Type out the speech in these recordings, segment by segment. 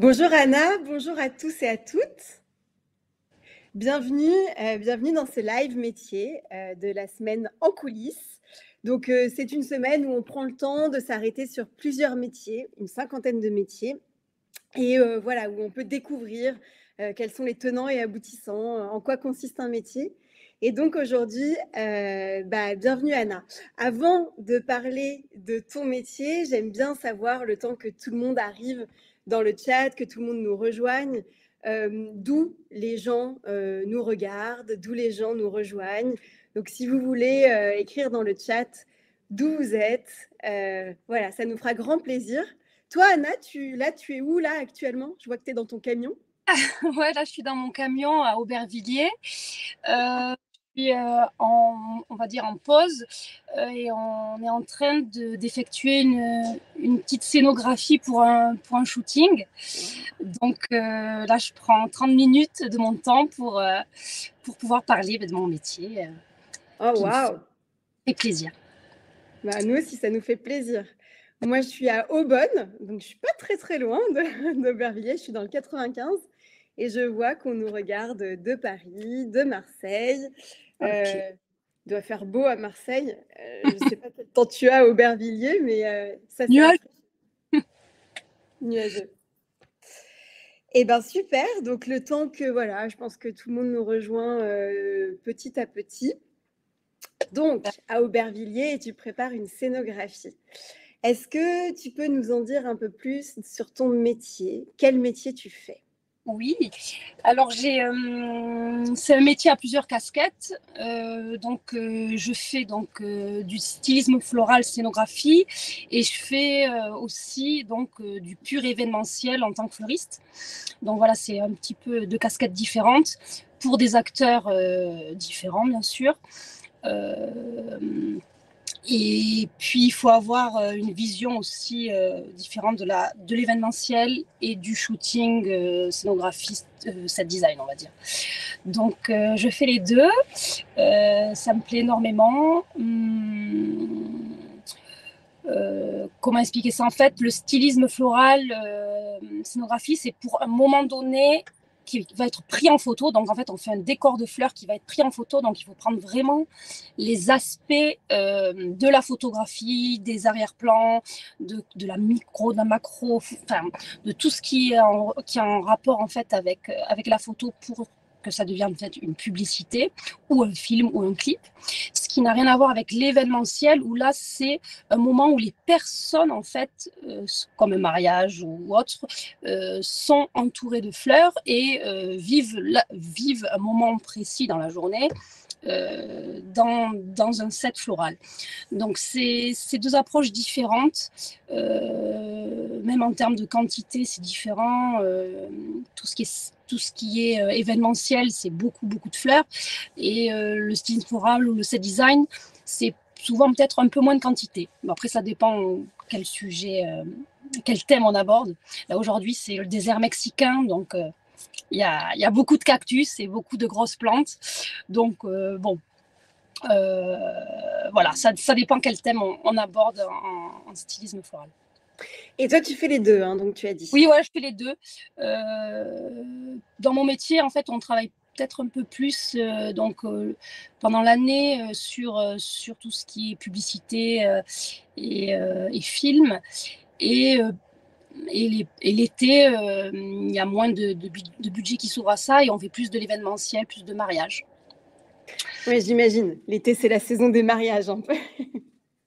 Bonjour Anna, bonjour à tous et à toutes. Bienvenue, bienvenue dans ce live métier de la semaine en coulisses. Donc, c'est une semaine où on prend le temps de s'arrêter sur plusieurs métiers, une cinquantaine de métiers, et voilà, où on peut découvrir quels sont les tenants et aboutissants, en quoi consiste un métier. Et donc aujourd'hui, bienvenue Anna. Avant de parler de ton métier, j'aime bien savoir le temps que tout le monde arrive dans le chat, que tout le monde nous rejoigne, d'où les gens nous regardent, d'où les gens nous rejoignent. Donc si vous voulez écrire dans le chat d'où vous êtes, voilà, ça nous fera grand plaisir. Toi, Anna, tu es où là actuellement? Je vois que tu es dans ton camion. Ouais, là, je suis dans mon camion à Aubervilliers. Je suis on va dire en pause et on est en train d'effectuer une petite scénographie pour un shooting. Donc là, je prends 30 minutes de mon temps pour pouvoir parler de mon métier Oh qui me waouh! fait plaisir. Bah, nous aussi, ça nous fait plaisir. Moi, je suis à Aubonne, donc je suis pas très très loin d'Aubervilliers. Je suis dans le 95 et je vois qu'on nous regarde de Paris, de Marseille. Ok. Il doit faire beau à Marseille. Je sais pas quel temps tu as à Aubervilliers, mais ça s'est Nuage. rafraîchi, nuageux. Eh ben super, donc le temps que voilà, je pense que tout le monde nous rejoint petit à petit. Donc à Aubervilliers, tu prépares une scénographie. Est-ce que tu peux nous en dire un peu plus sur ton métier? Quel métier tu fais? Oui, alors c'est un métier à plusieurs casquettes. Je fais du stylisme floral, scénographie, et je fais aussi du pur événementiel en tant que fleuriste. Donc voilà, c'est un petit peu de casquettes différentes pour des acteurs différents, bien sûr. Euh, et puis, il faut avoir une vision aussi différente de l'événementiel et du shooting scénographiste, set design, on va dire. Donc, je fais les deux. Ça me plaît énormément. Comment expliquer ça? En fait, le stylisme floral, scénographie, c'est pour un moment donné qui va être pris en photo. Donc, en fait, on fait un décor de fleurs qui va être pris en photo. Donc, il faut prendre vraiment les aspects de la photographie, des arrière-plans, de la micro, de la macro, enfin, de tout ce qui est en rapport, en fait, avec la photo pour que ça devienne peut-être une publicité ou un film ou un clip. Ce qui n'a rien à voir avec l'événementiel, où là, c'est un moment où les personnes, en fait, comme un mariage ou autre, sont entourées de fleurs et vivent un moment précis dans la journée dans un set floral. Donc, c'est deux approches différentes. Même en termes de quantité, c'est différent. Tout ce qui est événementiel, c'est beaucoup, beaucoup de fleurs. Et le style floral ou le set design, c'est souvent peut-être un peu moins de quantité. Bon, après, ça dépend quel sujet, quel thème on aborde. Là, aujourd'hui, c'est le désert mexicain, donc il y a beaucoup de cactus et beaucoup de grosses plantes. Donc, voilà, ça dépend quel thème on aborde en stylisme floral. Et toi, tu fais les deux, hein, donc tu as dit. Oui, ouais, je fais les deux. Dans mon métier, en fait, on travaille peut-être un peu plus pendant l'année sur tout ce qui est publicité et film. Et, euh, et l'été, il y a moins de budget qui s'ouvre à ça et on fait plus de l'événementiel, plus de mariage. Oui, j'imagine. L'été, c'est la saison des mariages, un peu.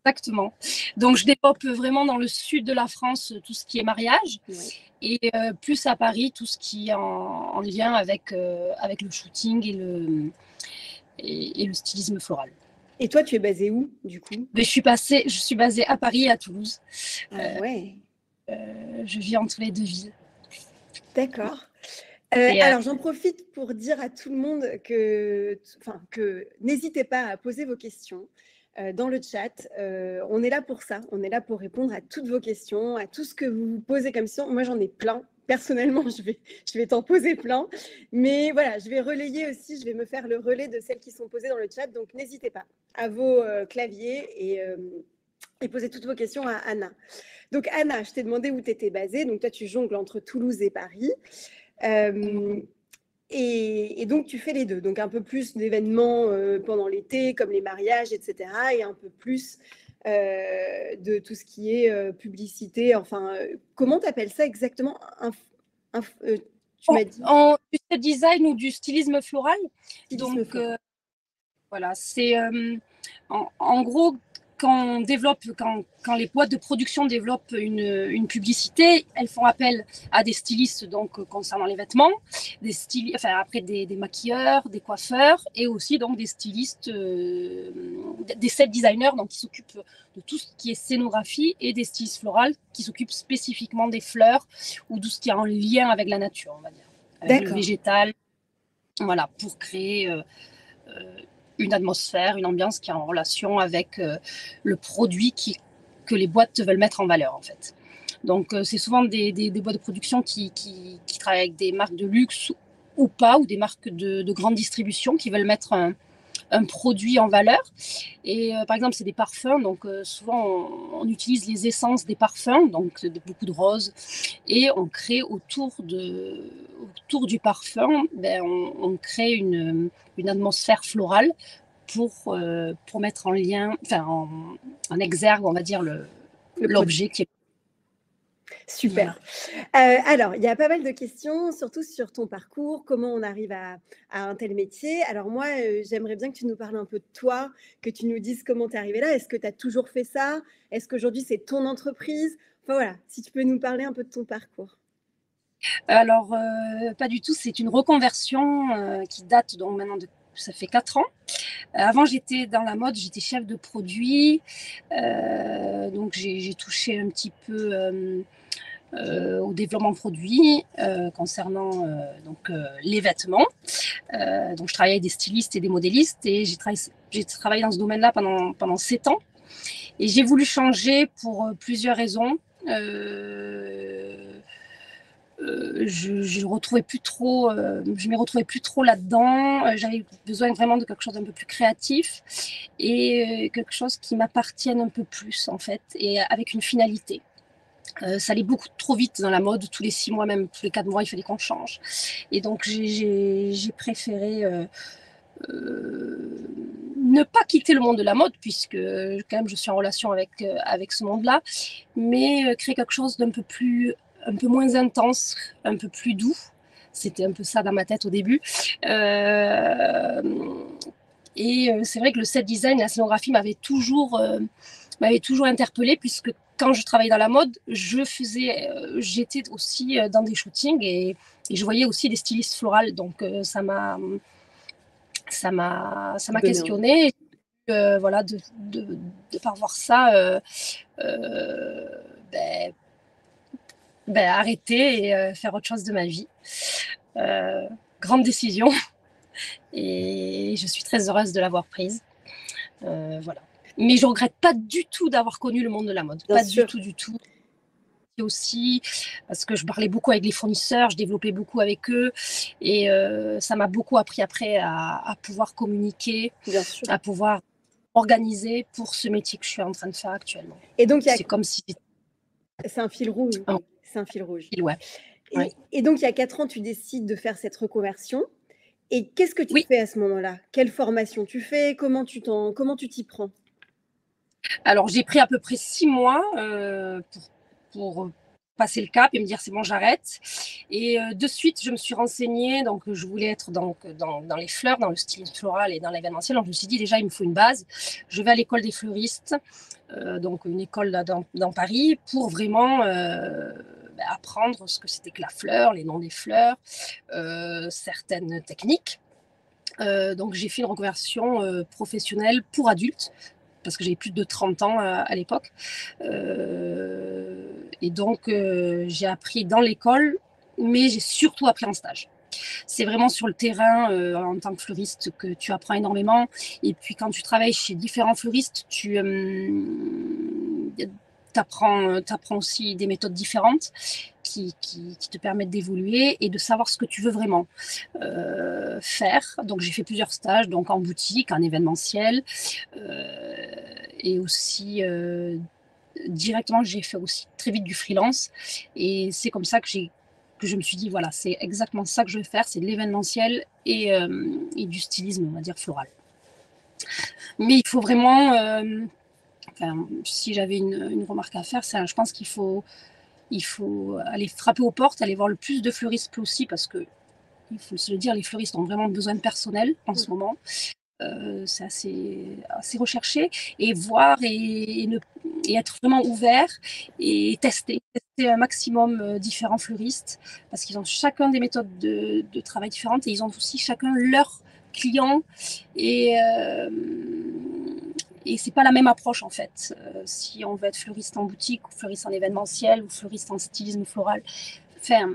Exactement. Donc, je développe vraiment dans le sud de la France tout ce qui est mariage Ouais. et plus à Paris tout ce qui est en lien avec le shooting et le stylisme floral. Et toi, tu es basée où, du coup? Mais je suis basée à Paris et à Toulouse. Ah ouais, Je vis entre les deux villes. d'accord. Et, Alors, j'en profite pour dire à tout le monde que n'hésitez pas à poser vos questions dans le chat. On est là pour ça. On est là pour répondre à toutes vos questions, à tout ce que vous vous posez comme question. Moi, j'en ai plein. Personnellement, je vais t'en poser plein. Mais voilà, je vais relayer aussi, je vais me faire le relais de celles qui sont posées dans le chat. Donc, n'hésitez pas à vos claviers et poser toutes vos questions à Anna. Donc, Anna, je t'ai demandé où tu étais basée. Donc, toi, tu jongles entre Toulouse et Paris. Et donc, tu fais les deux. Donc, un peu plus d'événements pendant l'été, comme les mariages, etc. Et un peu plus de tout ce qui est publicité. Enfin, comment tu appelles ça exactement tu m'as dit du set design ou du stylisme floral. stylisme Donc, floral. voilà, c'est en gros, quand les boîtes de production développent une publicité, elles font appel à des stylistes donc concernant les vêtements, après des maquilleurs, des coiffeurs et aussi donc des stylistes, des set designers donc qui s'occupent de tout ce qui est scénographie et des stylistes florales qui s'occupent spécifiquement des fleurs ou de ce qui est en lien avec la nature, on va dire, avec le végétal, voilà, pour créer une atmosphère, une ambiance qui est en relation avec le produit que les boîtes veulent mettre en valeur, en fait. Donc, c'est souvent des boîtes de production qui travaillent avec des marques de luxe ou pas, ou des marques de grande distribution qui veulent mettre un produit en valeur. Et par exemple, c'est des parfums. Donc, souvent, on utilise les essences des parfums, donc beaucoup de roses, et on crée autour du parfum, on crée une atmosphère florale pour mettre en lien, en exergue, on va dire, l'objet qui est. Super. Alors, il y a pas mal de questions, surtout sur ton parcours, comment on arrive à un tel métier. Alors moi, j'aimerais bien que tu nous parles un peu de toi, que tu nous dises comment tu es arrivée là. Est-ce que tu as toujours fait ça? Est-ce qu'aujourd'hui, c'est ton entreprise? Enfin voilà, si tu peux nous parler un peu de ton parcours. Alors, pas du tout. C'est une reconversion qui date donc maintenant ça fait 4 ans. Avant, j'étais dans la mode, j'étais chef de produit. Donc, j'ai touché un petit peu au développement de produits concernant les vêtements. Donc, je travaillais avec des stylistes et des modélistes et j'ai travaillé dans ce domaine-là pendant 7 ans. Et j'ai voulu changer pour plusieurs raisons. Je m'y retrouvais plus trop là-dedans. J'avais besoin vraiment de quelque chose d'un peu plus créatif et quelque chose qui m'appartienne un peu plus en fait, et avec une finalité. Ça allait beaucoup trop vite dans la mode, tous les 6 mois, même tous les 4 mois, il fallait qu'on change. Et donc j'ai préféré ne pas quitter le monde de la mode, puisque quand même je suis en relation avec ce monde-là, mais créer quelque chose un peu moins intense, un peu plus doux. C'était un peu ça dans ma tête au début. Et c'est vrai que le set design, la scénographie m'avait toujours interpellée, puisque quand je travaillais dans la mode, j'étais aussi dans des shootings et je voyais aussi des stylistes florales. Donc ça m'a questionnée. Voilà, de par voir ça, arrêter et faire autre chose de ma vie. Grande décision et je suis très heureuse de l'avoir prise. Voilà. Mais je regrette pas du tout d'avoir connu le monde de la mode. Bien pas sûr. du tout. Et aussi parce que je parlais beaucoup avec les fournisseurs, je développais beaucoup avec eux et ça m'a beaucoup appris après à pouvoir communiquer, Bien sûr. à pouvoir organiser pour ce métier que je suis en train de faire actuellement. Et donc, c'est comme si... C'est un fil rouge. Oh. C'est un fil rouge. Ouais. Et donc, il y a 4 ans, tu décides de faire cette reconversion. Et qu'est-ce que tu fais à ce moment-là? Quelle formation tu fais? Comment tu t'y prends? Alors, j'ai pris à peu près 6 mois pour passer le cap et me dire c'est bon, j'arrête. Et de suite, je me suis renseignée. Donc, je voulais être dans les fleurs, dans le style floral et dans l'événementiel. Donc, je me suis dit déjà, il me faut une base. Je vais à l'école des fleuristes, donc une école là, dans Paris, pour vraiment apprendre ce que c'était que la fleur, les noms des fleurs, certaines techniques. Donc, j'ai fait une reconversion professionnelle pour adultes, parce que j'avais plus de 30 ans à l'époque. Et donc, j'ai appris dans l'école, mais j'ai surtout appris en stage. C'est vraiment sur le terrain, en tant que fleuriste, que tu apprends énormément. Et puis, quand tu travailles chez différents fleuristes, tu apprends aussi des méthodes différentes qui te permettent d'évoluer et de savoir ce que tu veux vraiment faire. Donc, j'ai fait plusieurs stages, donc en boutique, en événementiel, et aussi directement, j'ai fait aussi très vite du freelance. Et c'est comme ça que je me suis dit, voilà, c'est exactement ça que je vais faire, c'est de l'événementiel et du stylisme, on va dire, floral. Mais il faut vraiment, si j'avais une remarque à faire, je pense qu'il faut aller frapper aux portes, aller voir le plus de fleuristes possible, parce que, il faut se le dire, les fleuristes ont vraiment besoin de personnel en ce moment. C'est assez recherché, et voir et être vraiment ouvert et tester un maximum différents fleuristes, parce qu'ils ont chacun des méthodes de travail différentes, et ils ont aussi chacun leurs clients, et c'est pas la même approche en fait. Si on veut être fleuriste en boutique, ou fleuriste en événementiel, ou fleuriste en stylisme floral, enfin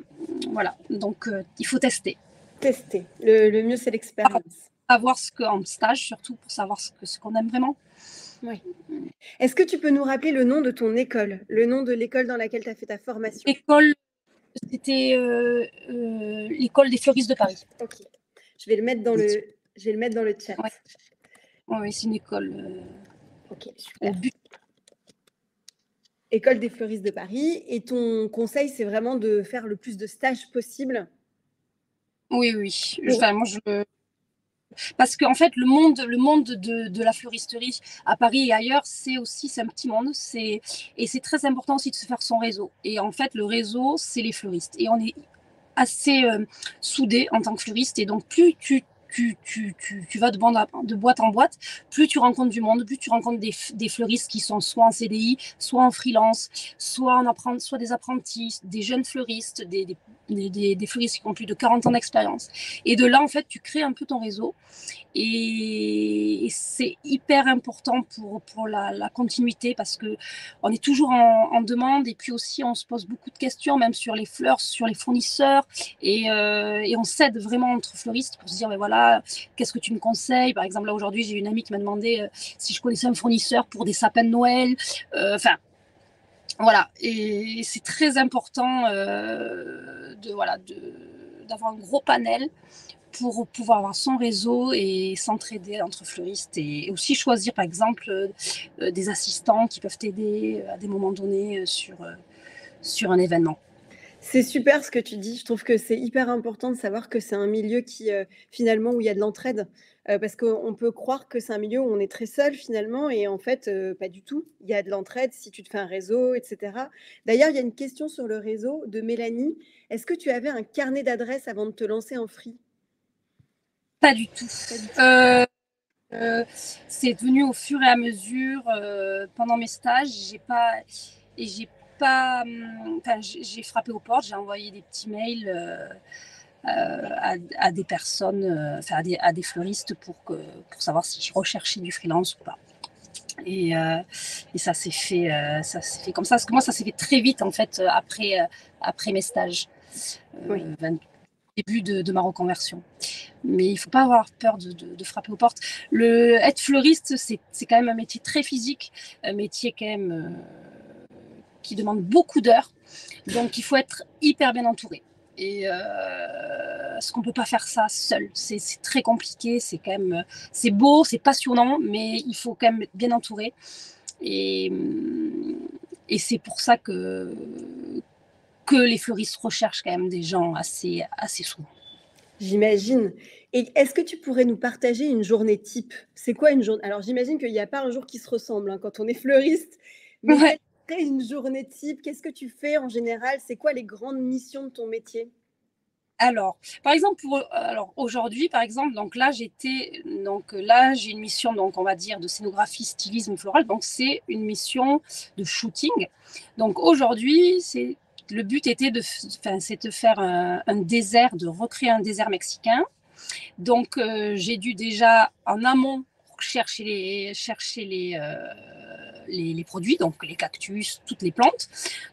voilà, donc il faut tester. Le mieux, c'est l'expérience. Savoir en stage, surtout pour savoir ce qu'on aime vraiment. Oui. Est-ce que tu peux nous rappeler le nom de ton école, le nom de l'école dans laquelle tu as fait ta formation? L'école, c'était l'école des fleuristes de Paris. Ok. Je vais le mettre dans le chat. Ouais. Oui, c'est une école. Ok, super. École des fleuristes de Paris. Et ton conseil, c'est vraiment de faire le plus de stages possible? Oui. Enfin, moi, parce qu'en fait, le monde de la fleuristerie à Paris et ailleurs, c'est un petit monde. Et c'est très important aussi de se faire son réseau. Et en fait, le réseau, c'est les fleuristes. Et on est assez soudés en tant que fleuriste. Et donc, plus tu vas de boîte en boîte, plus tu rencontres du monde, plus tu rencontres des fleuristes qui sont soit en CDI, soit en freelance, soit des apprentis, des jeunes fleuristes, des fleuristes qui ont plus de 40 ans d'expérience. Et de là, en fait, tu crées un peu ton réseau. Et c'est hyper important pour la continuité, parce qu'on est toujours en demande, et puis aussi on se pose beaucoup de questions, même sur les fleurs, sur les fournisseurs, et on s'aide vraiment entre fleuristes pour se dire, mais voilà, qu'est-ce que tu me conseilles? Par exemple, là aujourd'hui, j'ai une amie qui m'a demandé si je connaissais un fournisseur pour des sapins de Noël. Enfin, voilà, et c'est très important d'avoir un gros panel pour pouvoir avoir son réseau et s'entraider entre fleuristes, et aussi choisir par exemple des assistants qui peuvent t'aider à des moments donnés sur un événement. C'est super ce que tu dis. Je trouve que c'est hyper important de savoir que c'est un milieu qui, finalement, où il y a de l'entraide. Parce qu'on peut croire que c'est un milieu où on est très seul finalement, et en fait, pas du tout. Il y a de l'entraide si tu te fais un réseau, et cetera. D'ailleurs, il y a une question sur le réseau de Mélanie. Est-ce que tu avais un carnet d'adresses avant de te lancer en free? Pas du tout. C'est venu au fur et à mesure pendant mes stages. J'ai frappé aux portes, j'ai envoyé des petits mails à des personnes, à des fleuristes pour savoir si je recherchais du freelance ou pas. Et ça s'est fait comme ça. Parce que moi, ça s'est fait très vite en fait après mes stages, Oui. début de ma reconversion. Mais il ne faut pas avoir peur de frapper aux portes. Être fleuriste, c'est quand même un métier très physique, un métier quand même qui demande beaucoup d'heures. Donc, il faut être hyper bien entouré. Et parce qu'on ne peut pas faire ça seul. C'est très compliqué, c'est beau, c'est passionnant, mais il faut quand même être bien entouré. Et c'est pour ça que les fleuristes recherchent quand même des gens assez souvent. J'imagine. Et est-ce que tu pourrais nous partager une journée type? C'est quoi une journée? Alors, j'imagine qu'il n'y a pas un jour qui se ressemble quand on est fleuriste, mais Ouais. quelle serait une journée type? Qu'est-ce que tu fais en général? C'est quoi les grandes missions de ton métier? Alors, par exemple, aujourd'hui, par exemple, j'ai une mission, donc on va dire, de scénographie, stylisme floral. Donc c'est une mission de shooting. Donc aujourd'hui, le but était de faire un désert, de recréer un désert mexicain. Donc j'ai dû déjà en amont chercher les produits, donc les cactus, toutes les plantes.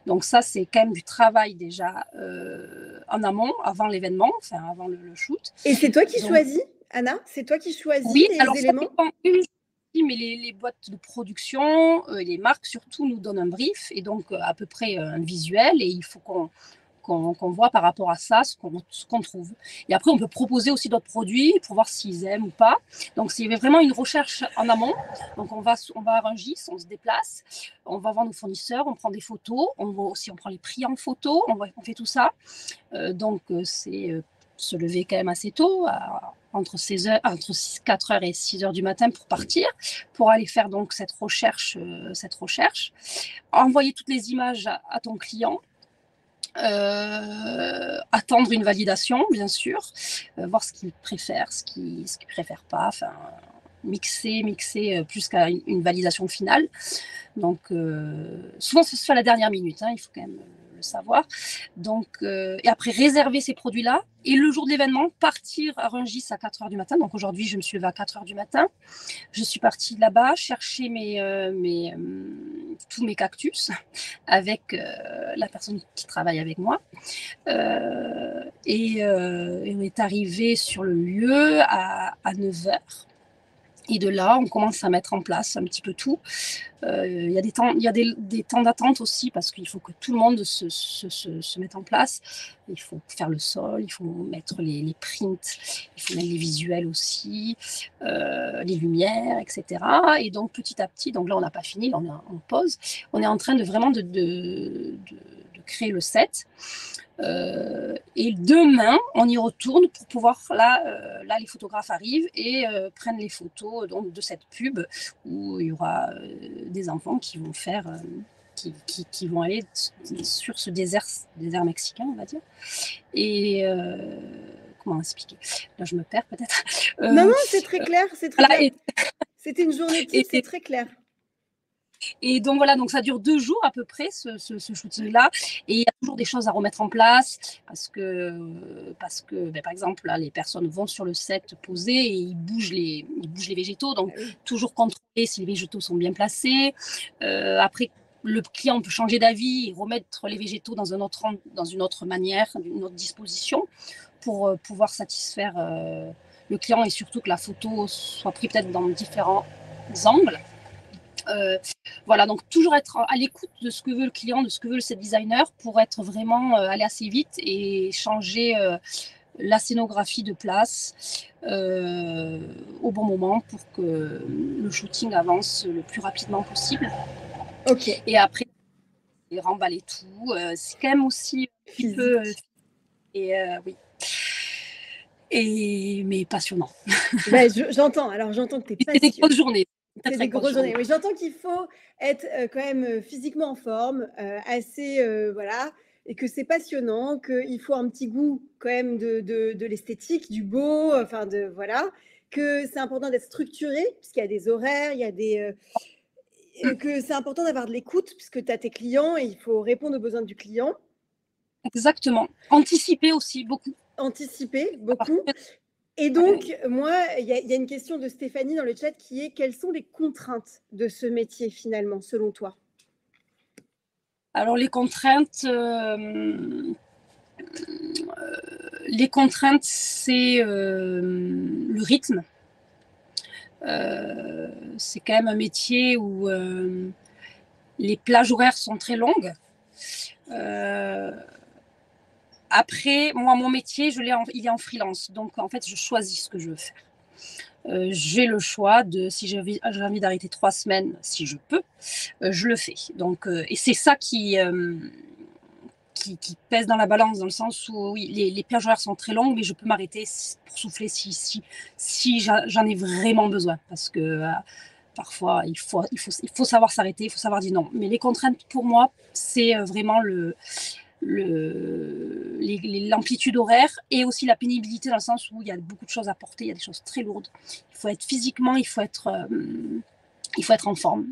Donc ça, c'est quand même du travail déjà en amont, avant l'événement, avant le shoot. Et c'est toi qui choisis, Anna? C'est toi qui choisis les éléments? Ça dépend. Mais les boîtes de production, les marques surtout, nous donnent un brief, et donc à peu près un visuel, et il faut qu'on qu'on voit par rapport à ça, ce qu'on trouve. Et après, on peut proposer aussi d'autres produits pour voir s'ils aiment ou pas. Donc, c'est vraiment une recherche en amont. Donc, on va à Rungis, on se déplace, on va voir nos fournisseurs, on prend des photos, on prend les prix en photo, on fait tout ça. Donc, c'est se lever quand même assez tôt, entre 4h et 6h du matin pour partir, pour aller faire donc cette recherche. Envoyer toutes les images à ton client. Attendre une validation, bien sûr, voir ce qu'il préfère, ce qu'il préfère pas, enfin, mixer plus qu'à une validation finale. Donc, souvent, ce se fait à la dernière minute, hein, il faut quand même le savoir. Donc, et après, réserver ces produits-là. Et le jour de l'événement, partir à Rungis à 4h du matin. Donc, aujourd'hui, je me suis levée à 4h du matin. Je suis partie là-bas chercher tous mes cactus avec la personne qui travaille avec moi. Et on est arrivé sur le lieu à 9h. Et de là, on commence à mettre en place un petit peu tout. Il y a des temps d'attente aussi parce qu'il faut que tout le monde se mette en place. Il faut faire le sol, il faut mettre les prints, il faut mettre les visuels aussi, les lumières, etc. Et donc petit à petit, donc là on n'a pas fini, là on est en pause. On est en train de vraiment de créer le set. Et demain, on y retourne pour pouvoir, là les photographes arrivent et prennent les photos donc, de cette pub où il y aura des enfants qui vont faire, qui vont aller sur ce désert mexicain, on va dire. Et comment expliquer? Là, je me perds peut-être. Non, c'est très clair, c'est très clair. C'était une journée type, c'est très clair. Et donc voilà, donc ça dure 2 jours à peu près ce shooting-là, et il y a toujours des choses à remettre en place parce que par exemple là, les personnes vont sur le set poser et ils bougent les végétaux, donc toujours contrôler si les végétaux sont bien placés. Après, le client peut changer d'avis et remettre les végétaux dans une autre manière, une autre disposition pour pouvoir satisfaire le client, et surtout que la photo soit prise peut-être dans différents angles. Voilà, donc toujours être à l'écoute de ce que veut le client, de ce que veut le set designer pour être vraiment aller assez vite et changer la scénographie de place au bon moment pour que le shooting avance le plus rapidement possible. Ok. Et après, remballer tout. C'est quand même aussi un petit peu... oui. Mais passionnant. Ben, j'entends. Alors, j'entends que tu es passionnée. C'est des grosses journées. C'est des grosses journées. Oui, j'entends qu'il faut être quand même physiquement en forme, assez voilà, et que c'est passionnant, qu'il faut un petit goût quand même de l'esthétique, du beau, enfin de voilà, que c'est important d'être structuré puisqu'il y a des horaires, il y a des que c'est important d'avoir de l'écoute puisque tu as tes clients et il faut répondre aux besoins du client. Exactement. Anticiper aussi beaucoup. Anticiper beaucoup. Et donc, moi, il y a une question de Stéphanie dans le chat qui est: quelles sont les contraintes de ce métier finalement, selon toi? Alors, les contraintes, c'est le rythme. C'est quand même un métier où les plages horaires sont très longues. Après, moi, mon métier, il est en freelance. Donc, en fait, je choisis ce que je veux faire. J'ai le choix de, si j'ai envie d'arrêter 3 semaines, si je peux, je le fais. Donc, et c'est ça qui pèse dans la balance, dans le sens où oui, les plages horaires sont très longues, mais je peux m'arrêter pour souffler si j'en ai vraiment besoin. Parce que parfois, il faut savoir s'arrêter, il faut savoir dire non. Mais les contraintes, pour moi, c'est vraiment l'amplitude horaire et aussi la pénibilité, dans le sens où il y a beaucoup de choses à porter, il y a des choses très lourdes. Il faut être physiquement, il faut être en forme.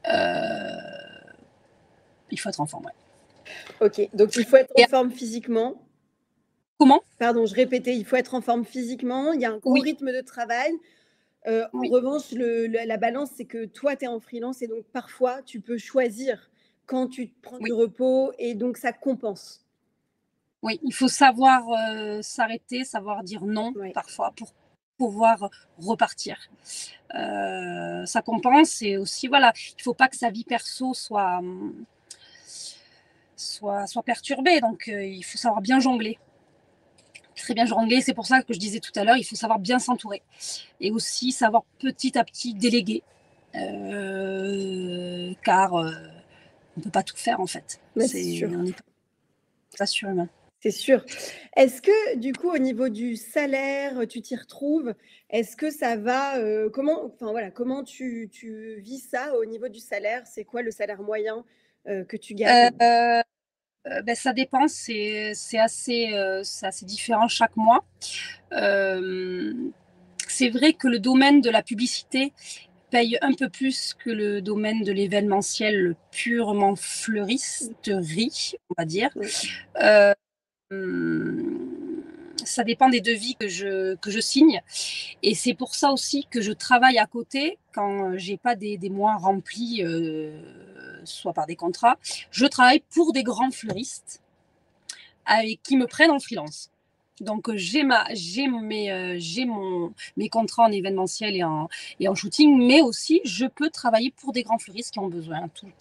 Il faut être en forme, ouais. Ok, donc il faut être en forme physiquement. Comment? Pardon, je répétais, il faut être en forme physiquement, il y a un gros rythme de travail. En revanche, la balance, c'est que toi, tu es en freelance et donc parfois, tu peux choisir quand tu prends du repos et donc ça compense. Oui, il faut savoir s'arrêter, savoir dire non parfois pour pouvoir repartir. Ça compense, et aussi, voilà, il ne faut pas que sa vie perso soit soit perturbé. Donc, il faut savoir bien jongler. Très bien jongler. C'est pour ça que je disais tout à l'heure, il faut savoir bien s'entourer. Et aussi savoir petit à petit déléguer. Car on ne peut pas tout faire, en fait. C'est sûr. On n'est pas surhumain. C'est sûr. Est-ce que, du coup, au niveau du salaire, tu t'y retrouves? Est-ce que ça va, comment tu vis ça au niveau du salaire? C'est quoi le salaire moyen, que tu gagnes? Ça dépend, c'est assez différent chaque mois. C'est vrai que le domaine de la publicité paye un peu plus que le domaine de l'événementiel purement fleuristerie, on va dire. Oui. Ça dépend des devis que je signe. Et c'est pour ça aussi que je travaille à côté quand j'ai pas des mois remplis, soit par des contrats. Je travaille pour des grands fleuristes qui me prennent en freelance. Donc j'ai mes contrats en événementiel et en shooting, mais aussi je peux travailler pour des grands fleuristes qui ont besoin tout le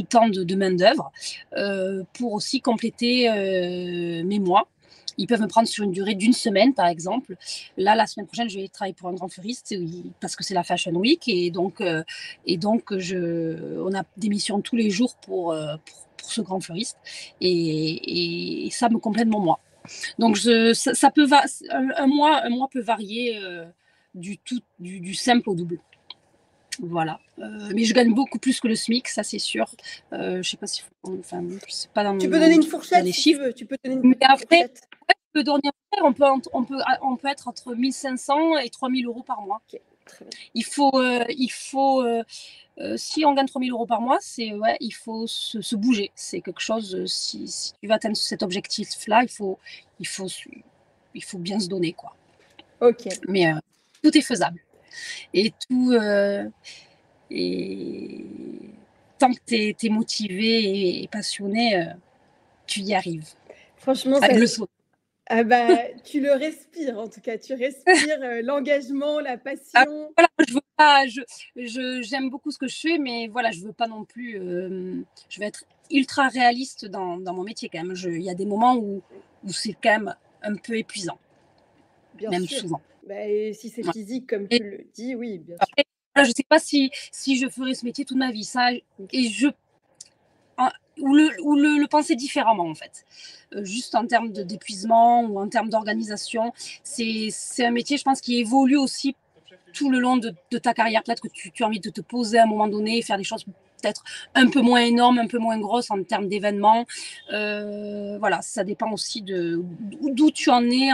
temps de main d'œuvre pour aussi compléter mes mois. Ils peuvent me prendre sur une durée d'1 semaine, par exemple. Là, la semaine prochaine, je vais travailler pour un grand fleuriste parce que c'est la Fashion Week. Et donc on a des missions tous les jours pour ce grand fleuriste. Et ça me complète mon mois. Donc, ça peut un mois peut varier du simple au double. Voilà. Mais je gagne beaucoup plus que le SMIC, ça c'est sûr. Je sais pas si, enfin, c'est pas dans tu peux donner une fourchette les si chiffres. tu veux. Tu peux donner une Mais après, fourchette. on peut être entre 1 500 et 3 000 euros par mois. Okay, très bien. Il faut si on gagne 3 000 euros par mois, il faut se bouger. C'est quelque chose, si tu veux atteindre cet objectif-là, il faut bien se donner, quoi. Ok. Mais tout est faisable. Et et tant que tu es motivé et passionné, tu y arrives. Franchement, avec le saut. Ah bah, tu le respires en tout cas, tu respires l'engagement, la passion. Voilà, je veux pas, j'aime beaucoup ce que je fais, mais voilà, je veux pas non plus. Je vais être ultra réaliste dans mon métier quand même. Il y a des moments où c'est quand même un peu épuisant. Bien même sûr. souvent. Bah, et si c'est physique, comme tu le dis, oui, bien sûr. Après, je ne sais pas si je ferais ce métier toute ma vie. Ça, et ou le penser différemment, en fait. Juste en termes d'épuisement ou en termes d'organisation. C'est un métier, je pense, qui évolue aussi tout le long de ta carrière. Peut-être que tu as envie de te poser à un moment donné et faire des choses peut-être un peu moins énormes, un peu moins grosses en termes d'événements. Voilà, ça dépend aussi d'où tu en es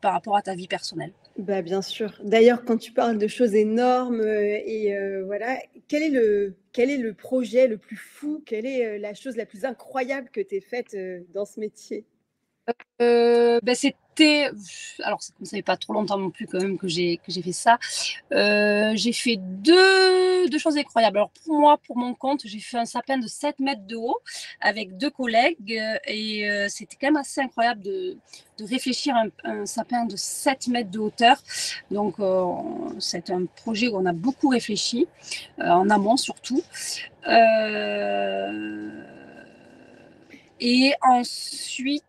par rapport à ta vie personnelle. Bah, bien sûr. D'ailleurs, quand tu parles de choses énormes voilà, quel est le projet le plus fou? Quelle est la chose la plus incroyable que tu aies faite dans ce métier? C'était, alors ça ne fait pas trop longtemps non plus quand même que j'ai fait ça. J'ai fait deux choses incroyables. Alors pour moi, pour mon compte, j'ai fait un sapin de 7 mètres de haut avec 2 collègues et c'était quand même assez incroyable de réfléchir un sapin de 7 mètres de hauteur. Donc c'est un projet où on a beaucoup réfléchi, en amont surtout. Et ensuite,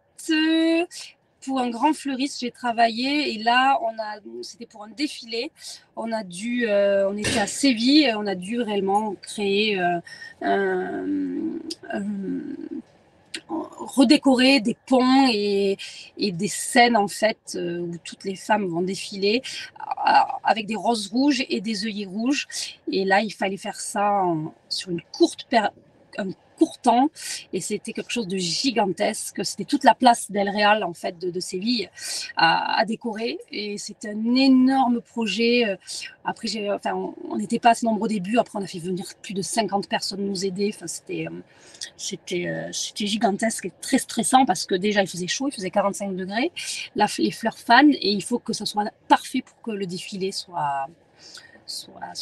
pour un grand fleuriste, j'ai travaillé et là, c'était pour un défilé. On était à Séville et on a dû réellement créer, redécorer des ponts et des scènes en fait où toutes les femmes vont défiler avec des roses rouges et des œillets rouges. Et là, il fallait faire ça sur un court temps et c'était quelque chose de gigantesque. C'était toute la place d'El Real en fait de Séville à décorer et c'était un énorme projet. Après, on n'était pas assez nombreux au début. Après, on a fait venir plus de 50 personnes nous aider. Enfin, c'était gigantesque et très stressant parce que déjà il faisait chaud, il faisait 45 degrés. Les fleurs fanent et il faut que ça soit parfait pour que le défilé soit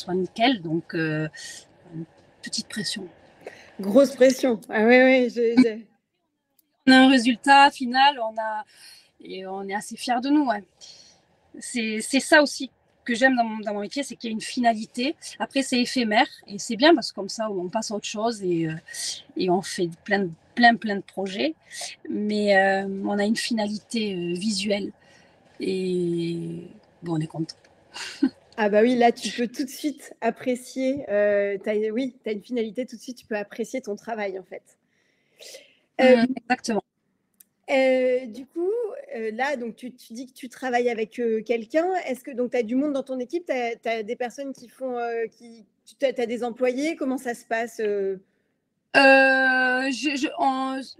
nickel. Donc, une petite pression. Grosse pression. Ah ouais, On a un résultat final, et on est assez fiers de nous. Ouais. C'est ça aussi que j'aime dans mon métier, c'est qu'il y a une finalité. Après, c'est éphémère et c'est bien parce que comme ça, on passe à autre chose et on fait plein de projets. Mais on a une finalité visuelle et bon, on est content. Ah bah oui, là, tu peux tout de suite apprécier, oui, tu as une finalité, tout de suite, tu peux apprécier ton travail, en fait. Exactement. Du coup, là, donc tu dis que tu travailles avec quelqu'un. Est-ce que donc tu as du monde dans ton équipe? Tu as des personnes qui font, tu as des employés? Comment ça se passe?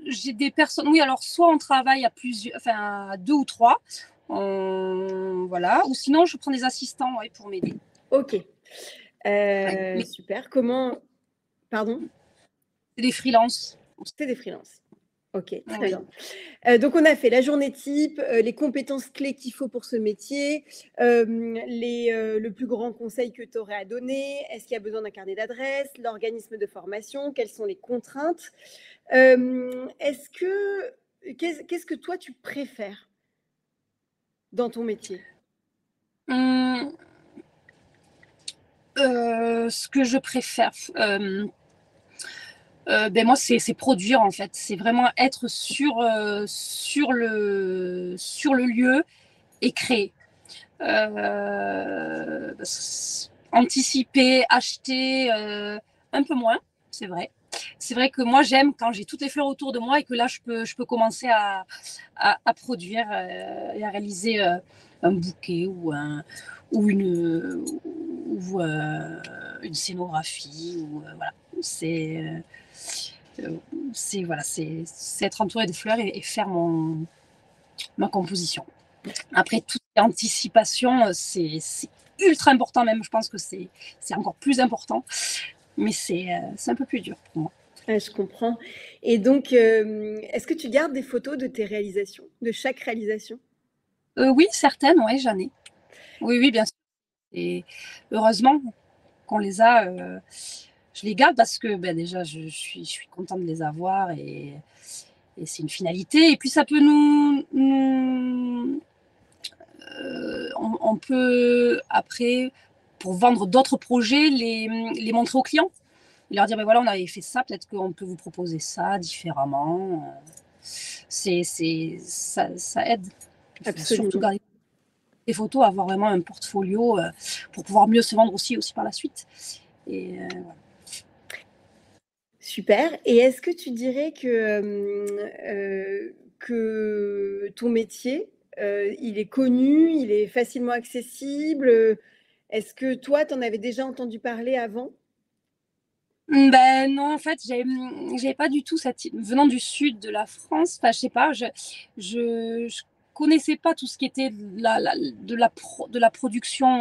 J'ai des personnes, oui, alors soit on travaille à plusieurs, enfin à 2 ou 3, voilà, ou sinon je prends des assistants pour m'aider. Ok, Mais super. Comment? Pardon? c'est des freelances. C'est des freelances. Ok, très Oui. bien. Donc, on a fait la journée type, les compétences clés qu'il faut pour ce métier, le plus grand conseil que tu aurais à donner. Est-ce qu'il y a besoin d'un carnet d'adresses? L'organisme de formation? Quelles sont les contraintes? Qu'est-ce que toi, tu préfères dans ton métier? Ce que je préfère, ben moi, c'est produire en fait. C'est vraiment être sur le lieu et créer. Anticiper, acheter, un peu moins, c'est vrai. C'est vrai que moi, j'aime quand j'ai toutes les fleurs autour de moi et que là, je peux commencer à produire et à réaliser un bouquet ou une scénographie. Voilà. C'est être entouré de fleurs et faire ma composition. Après, toute l'anticipation, c'est ultra important même. Je pense que c'est encore plus important. Mais c'est un peu plus dur pour moi. Je comprends. Et donc, est-ce que tu gardes des photos de tes réalisations, de chaque réalisation? Oui, certaines, oui, j'en ai. Oui, bien sûr. Et heureusement qu'on les a. Je les garde parce que déjà, je suis contente de les avoir et c'est une finalité. Et puis, ça peut on peut, après, pour vendre d'autres projets, les montrer aux clients. Et leur dire, voilà, on avait fait ça, peut-être qu'on peut vous proposer ça différemment. Ça aide. Il faut surtout Absolument. garder des photos, avoir vraiment un portfolio pour pouvoir mieux se vendre aussi par la suite. Et voilà. Super. Et est-ce que tu dirais que ton métier, il est connu, il est facilement accessible? Est-ce que toi, tu en avais déjà entendu parler avant? Ben non, en fait, j'avais pas du tout cette venant du sud de la France. Enfin, je sais pas, je connaissais pas tout ce qui était de la production,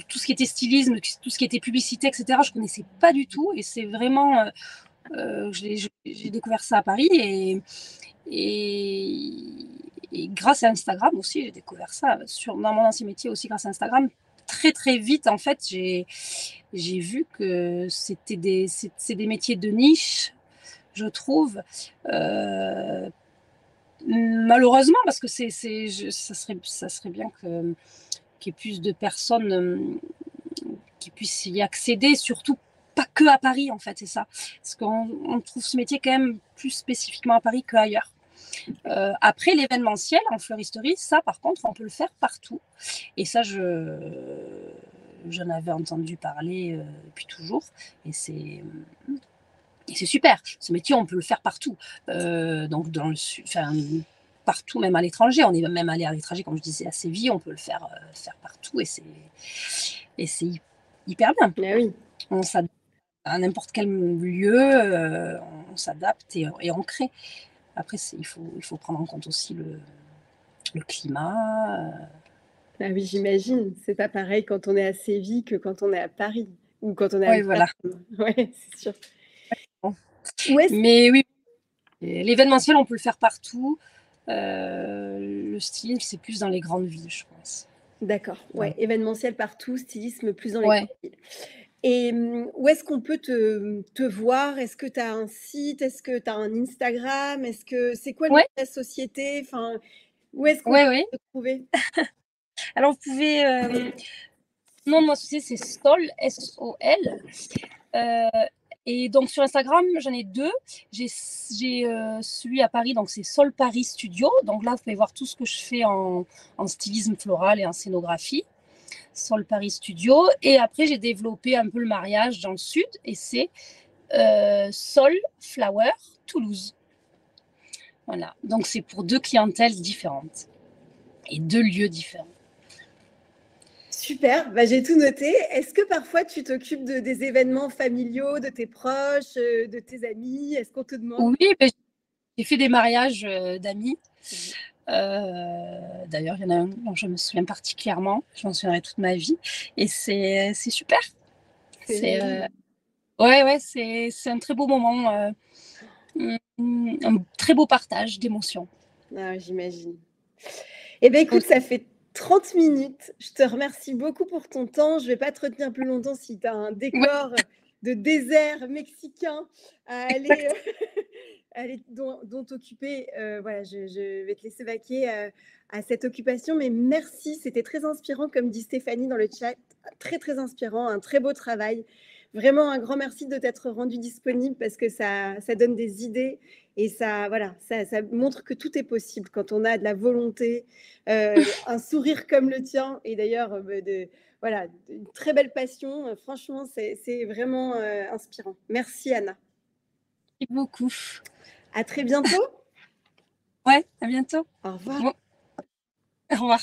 tout ce qui était stylisme, tout ce qui était publicité, etc. Je connaissais pas du tout, et c'est vraiment, j'ai découvert ça à Paris et, et grâce à Instagram aussi, j'ai découvert ça dans mon ancien métier aussi grâce à Instagram. Très très vite, en fait, j'ai vu que c'est des métiers de niche, je trouve. Malheureusement, parce que ça serait bien qu'il y ait plus de personnes qui puissent y accéder, surtout pas que à Paris, en fait, c'est ça. Parce qu'on trouve ce métier quand même plus spécifiquement à Paris qu'ailleurs. Après, l'événementiel en fleuristerie, ça, par contre, on peut le faire partout. Et ça, j'en avais entendu parler depuis toujours. Et c'est super. Ce métier, on peut le faire partout. Donc, dans le partout, même à l'étranger. On est même allé à l'étranger, comme je disais, à Séville. On peut le faire partout. Et c'est hyper bien. Ah oui. On s'adapte à n'importe quel lieu. On s'adapte et on crée. Après, il faut prendre en compte aussi le climat. Ah oui, j'imagine. C'est pas pareil quand on est à Séville que quand on est à Paris ou quand on est à Oui, voilà. Amsterdam. Ouais, c'est sûr. Bon. Où est-ce Mais oui, l'événementiel, on peut le faire partout. Le style, c'est plus dans les grandes villes, je pense. D'accord, Ouais. ouais, événementiel partout, stylisme plus dans les Ouais. grandes villes. Et où est-ce qu'on peut te voir? Est-ce que tu as un site? Est-ce que tu as un Instagram? C'est quoi le nom Ouais, de ta société? Enfin, où est-ce qu'on ouais, peut ouais. te trouver? Alors, vous pouvez... nom de mon associé, c'est Sol, S-O-L. Et donc, sur Instagram, j'en ai 2. J'ai celui à Paris, donc c'est Sol Paris Studio. Donc là, vous pouvez voir tout ce que je fais en stylisme floral et en scénographie. Sol Paris Studio. Et après, j'ai développé un peu le mariage dans le sud. Et c'est Sol Flower Toulouse. Voilà. Donc, c'est pour 2 clientèles différentes et 2 lieux différents. Super, bah, j'ai tout noté. Est-ce que parfois tu t'occupes des événements familiaux, de tes proches, de tes amis? Est-ce qu'on te demande? Oui, j'ai fait des mariages d'amis. D'ailleurs, il y en a un dont je me souviens particulièrement. Je m'en souviendrai toute ma vie. Et c'est super. C'est un très beau moment. Un très beau partage d'émotions. Ah, j'imagine. Eh bien, écoute, ça fait 30 minutes. Je te remercie beaucoup pour ton temps. Je ne vais pas te retenir plus longtemps si tu as un décor de désert mexicain à aller, dont t'occuper. Voilà, je vais te laisser vaquer à cette occupation. Mais merci, c'était très inspirant, comme dit Stéphanie dans le chat. Très, très inspirant, un très beau travail. Vraiment un grand merci de t'être rendu disponible parce que ça donne des idées et ça montre que tout est possible quand on a de la volonté, un sourire comme le tien et d'ailleurs une très belle passion. Franchement, c'est vraiment inspirant. Merci Anna. Merci beaucoup. À très bientôt. Ouais, à bientôt. Au revoir. Bon. Au revoir.